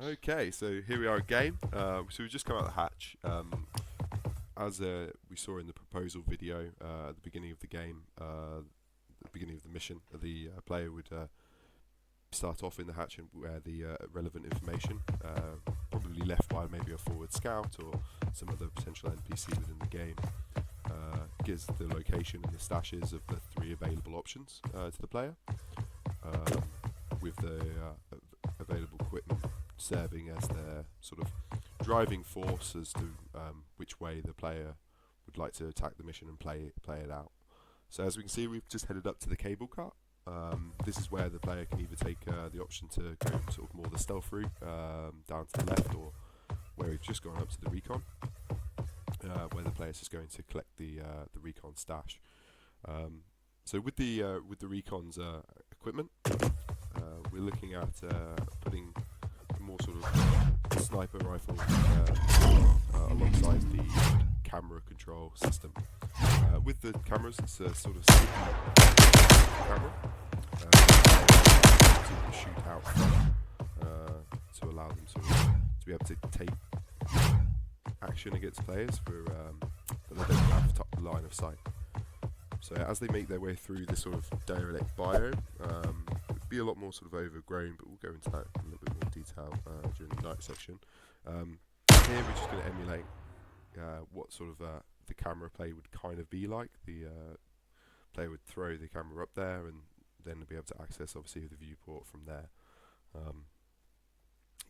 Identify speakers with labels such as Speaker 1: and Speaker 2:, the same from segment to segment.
Speaker 1: Okay, so here we are again. So we've just come out of the hatch. As we saw in the proposal video at the beginning of the game, the beginning of the mission, the player would start off in the hatch and where the relevant information, probably left by maybe a forward scout or some other potential NPC within the game, gives the location and the stashes of the 3 available options to the player, with the available equipment serving as their sort of driving force as to which way the player would like to attack the mission and play it out. So as we can see, we've just headed up to the cable car. This is where the player can either take the option to go sort of more the stealth route down to the left, or where we've just gone up to the recon, where the player's just going to collect the recon stash. So with the recon's equipment, we're looking at putting more sort of sniper rifle alongside the camera control system. With the cameras, it's a sort of camera to shoot out from, to allow them to be able to take action against players but they don't have top line of sight. So as they make their way through this sort of derelict biome, it'd be a lot more sort of overgrown, but we'll go into that in a little bit more detail during the night section. Here we're just going to emulate what sort of the camera play would kind of be like. The player would throw the camera up there and then be able to access obviously the viewport from there,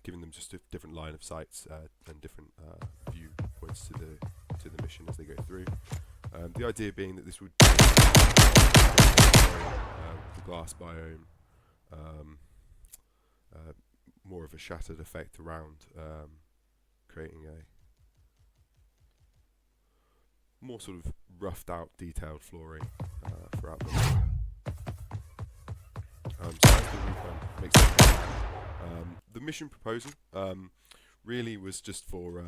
Speaker 1: giving them just a different line of sights and different viewpoints to the mission as they go through. The idea being that this would the glass biome, more of a shattered effect around, creating a more sort of roughed out, detailed flooring throughout the so as the recon makes sense. The mission proposal really was just for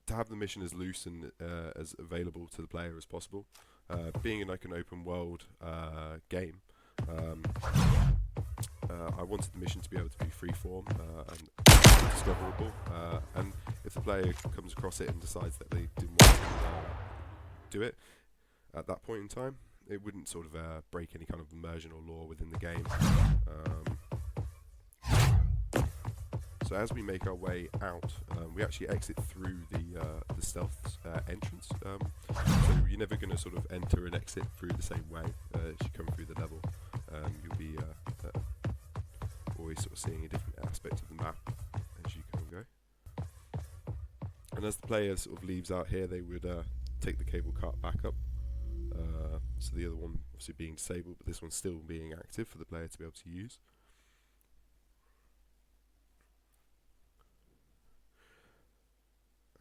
Speaker 1: to have the mission as loose and as available to the player as possible. Being like an open world game, I wanted the mission to be able to be freeform and discoverable, and if the player comes across it and decides that they didn't want to do it at that point in time, it wouldn't sort of break any kind of immersion or lore within the game. So as we make our way out, we actually exit through the stealth entrance. So you're never going to sort of enter and exit through the same way as you come through the level. You'll be always sort of seeing a different aspect of the map as you come and go. And as the player sort of leaves out here, they would take the cable cart back up. So the other one obviously being disabled, but this one's still being active for the player to be able to use.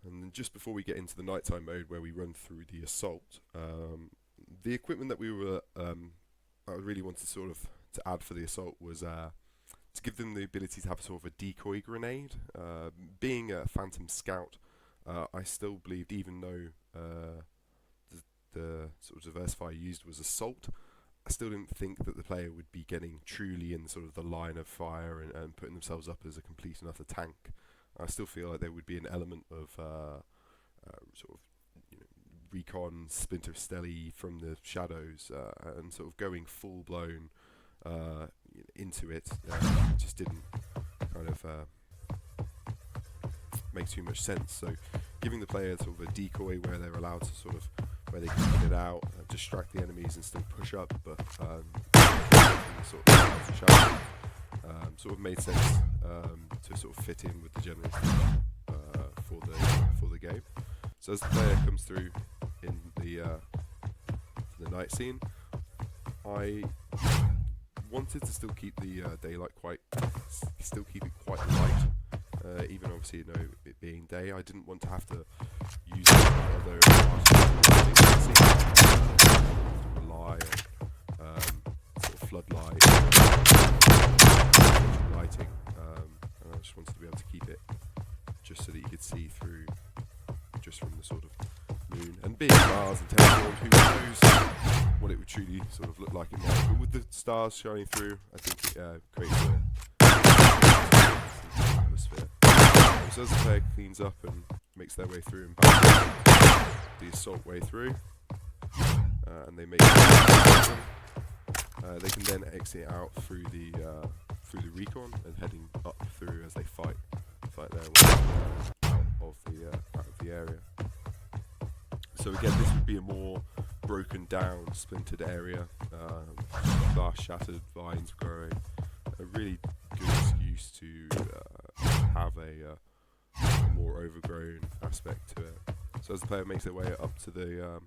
Speaker 1: And then just before we get into the nighttime mode where we run through the assault, the equipment that we were I really wanted sort of to add for the assault was to give them the ability to have sort of a decoy grenade. Being a Phantom Scout, I still believed, even though the sort of diversifier used was assault, I still didn't think that the player would be getting truly in sort of the line of fire and putting themselves up as a complete and utter tank. I still feel like there would be an element of sort of recon Splinter Stelly from the shadows, and sort of going full blown into it. Just didn't kind of make too much sense. So giving the player sort of a decoy where they're allowed to sort of, where they can put it out, distract the enemies and still push up, but sort of shadow, sort of made sense to sort of fit in with the general for the game. So as the player comes through in the night scene, I wanted to still keep the daylight quite light, even obviously it being day. I didn't want to have to use other rely on sort of floodlight lighting, and I just wanted to be able to keep it just so that you could see through just from the sort of moon. And being Mars and Terraform, who knows what it would truly sort of look like in Mars, but with the stars shining through, I think it creates an atmosphere. as the player cleans up and makes their way through and back the assault way through, and they make it, they can then exit out through the recon and heading up through as they fight their way out of the area. So again, this would be a more broken down, splintered area, glass shattered, vines growing. A really good excuse to have a more overgrown aspect to it. So as the player makes their way up to the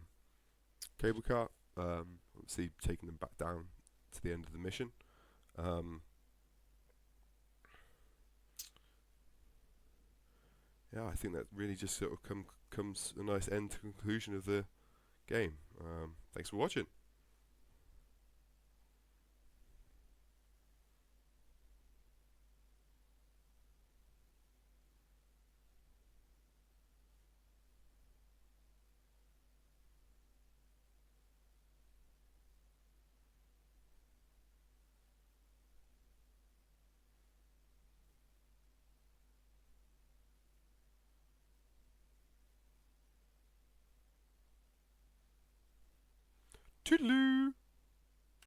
Speaker 1: cable car, obviously taking them back down to the end of the mission. Yeah, I think that really just sort of comes a nice end to conclusion of the game. Thanks for watching. Toodaloo!